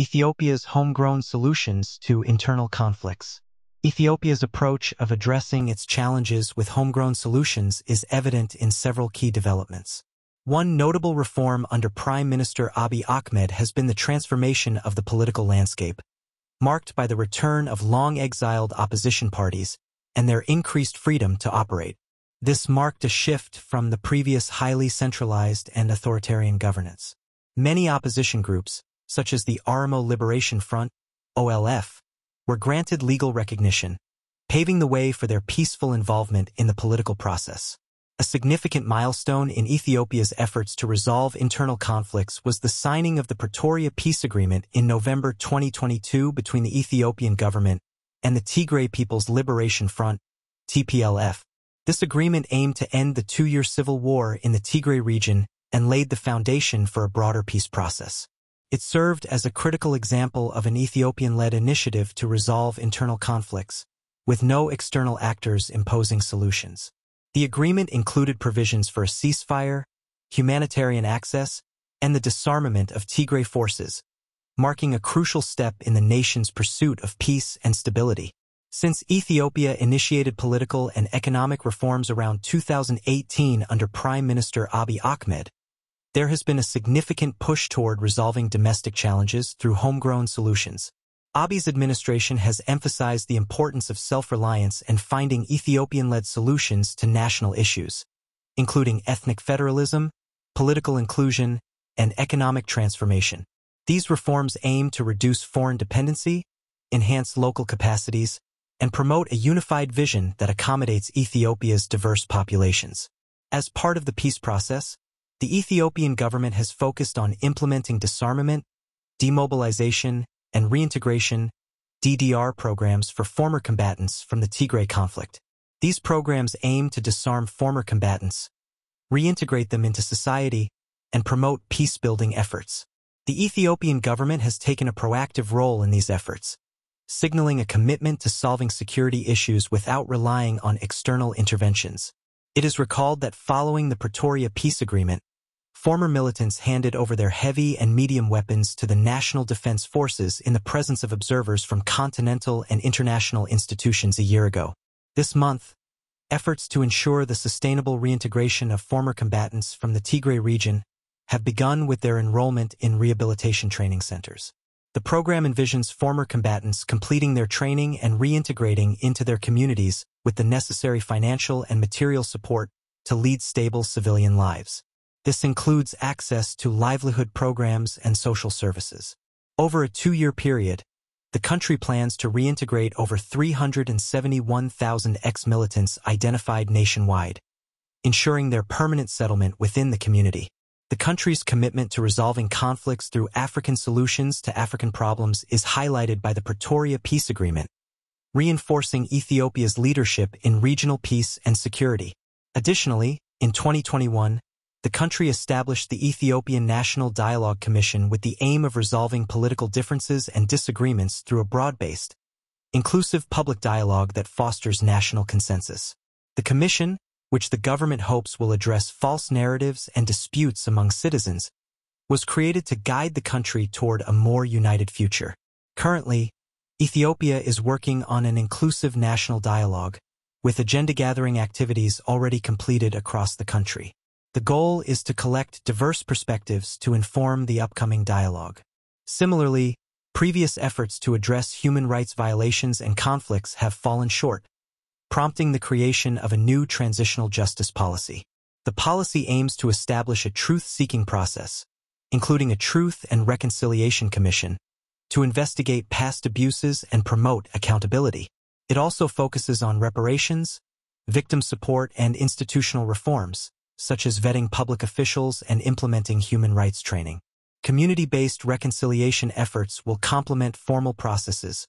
Ethiopia's homegrown solutions to internal conflicts. Ethiopia's approach of addressing its challenges with homegrown solutions is evident in several key developments. One notable reform under Prime Minister Abiy Ahmed has been the transformation of the political landscape, marked by the return of long-exiled opposition parties and their increased freedom to operate. This marked a shift from the previous highly centralized and authoritarian governance. Many opposition groups, such as the Oromo Liberation Front, OLF, were granted legal recognition, paving the way for their peaceful involvement in the political process. A significant milestone in Ethiopia's efforts to resolve internal conflicts was the signing of the Pretoria Peace Agreement in November 2022 between the Ethiopian government and the Tigray People's Liberation Front, TPLF. This agreement aimed to end the two-year civil war in the Tigray region and laid the foundation for a broader peace process. It served as a critical example of an Ethiopian-led initiative to resolve internal conflicts, with no external actors imposing solutions. The agreement included provisions for a ceasefire, humanitarian access, and the disarmament of Tigray forces, marking a crucial step in the nation's pursuit of peace and stability. Since Ethiopia initiated political and economic reforms around 2018 under Prime Minister Abiy Ahmed, there has been a significant push toward resolving domestic challenges through homegrown solutions. Abiy's administration has emphasized the importance of self-reliance and finding Ethiopian-led solutions to national issues, including ethnic federalism, political inclusion, and economic transformation. These reforms aim to reduce foreign dependency, enhance local capacities, and promote a unified vision that accommodates Ethiopia's diverse populations. As part of the peace process, the Ethiopian government has focused on implementing disarmament, demobilization, and reintegration (DDR) programs for former combatants from the Tigray conflict. These programs aim to disarm former combatants, reintegrate them into society, and promote peace-building efforts. The Ethiopian government has taken a proactive role in these efforts, signaling a commitment to solving security issues without relying on external interventions. It is recalled that following the Pretoria Peace Agreement, former militants handed over their heavy and medium weapons to the National Defense Forces in the presence of observers from continental and international institutions a year ago. This month, efforts to ensure the sustainable reintegration of former combatants from the Tigray region have begun with their enrollment in rehabilitation training centers. The program envisions former combatants completing their training and reintegrating into their communities with the necessary financial and material support to lead stable civilian lives. This includes access to livelihood programs and social services. Over a two-year period, the country plans to reintegrate over 371,000 ex-militants identified nationwide, ensuring their permanent settlement within the community. The country's commitment to resolving conflicts through African solutions to African problems is highlighted by the Pretoria Peace Agreement, reinforcing Ethiopia's leadership in regional peace and security. Additionally, in 2021, the country established the Ethiopian National Dialogue Commission with the aim of resolving political differences and disagreements through a broad-based, inclusive public dialogue that fosters national consensus. The commission, which the government hopes will address false narratives and disputes among citizens, was created to guide the country toward a more united future. Currently, Ethiopia is working on an inclusive national dialogue, with agenda-gathering activities already completed across the country. The goal is to collect diverse perspectives to inform the upcoming dialogue. Similarly, previous efforts to address human rights violations and conflicts have fallen short, prompting the creation of a new transitional justice policy. The policy aims to establish a truth-seeking process, including a Truth and Reconciliation Commission, to investigate past abuses and promote accountability. It also focuses on reparations, victim support, and institutional reforms, such as vetting public officials and implementing human rights training. Community-based reconciliation efforts will complement formal processes,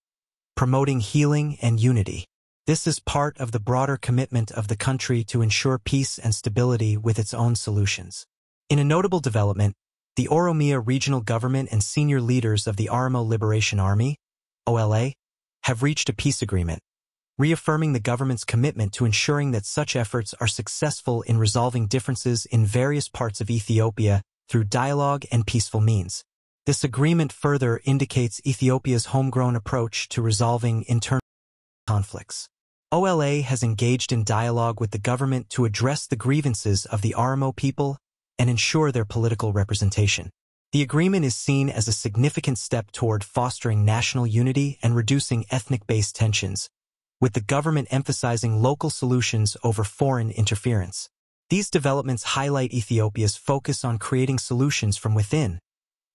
promoting healing and unity. This is part of the broader commitment of the country to ensure peace and stability with its own solutions. In a notable development, the Oromia regional government and senior leaders of the Oromo Liberation Army, OLA, have reached a peace agreement, reaffirming the government's commitment to ensuring that such efforts are successful in resolving differences in various parts of Ethiopia through dialogue and peaceful means. This agreement further indicates Ethiopia's homegrown approach to resolving internal conflicts. OLA has engaged in dialogue with the government to address the grievances of the Oromo people and ensure their political representation. The agreement is seen as a significant step toward fostering national unity and reducing ethnic-based tensions, with the government emphasizing local solutions over foreign interference. These developments highlight Ethiopia's focus on creating solutions from within,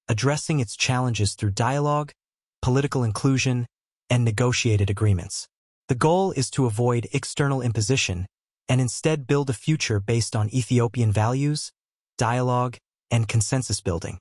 addressing its challenges through dialogue, political inclusion, and negotiated agreements. The goal is to avoid external imposition and instead build a future based on Ethiopian values, dialogue, and consensus building.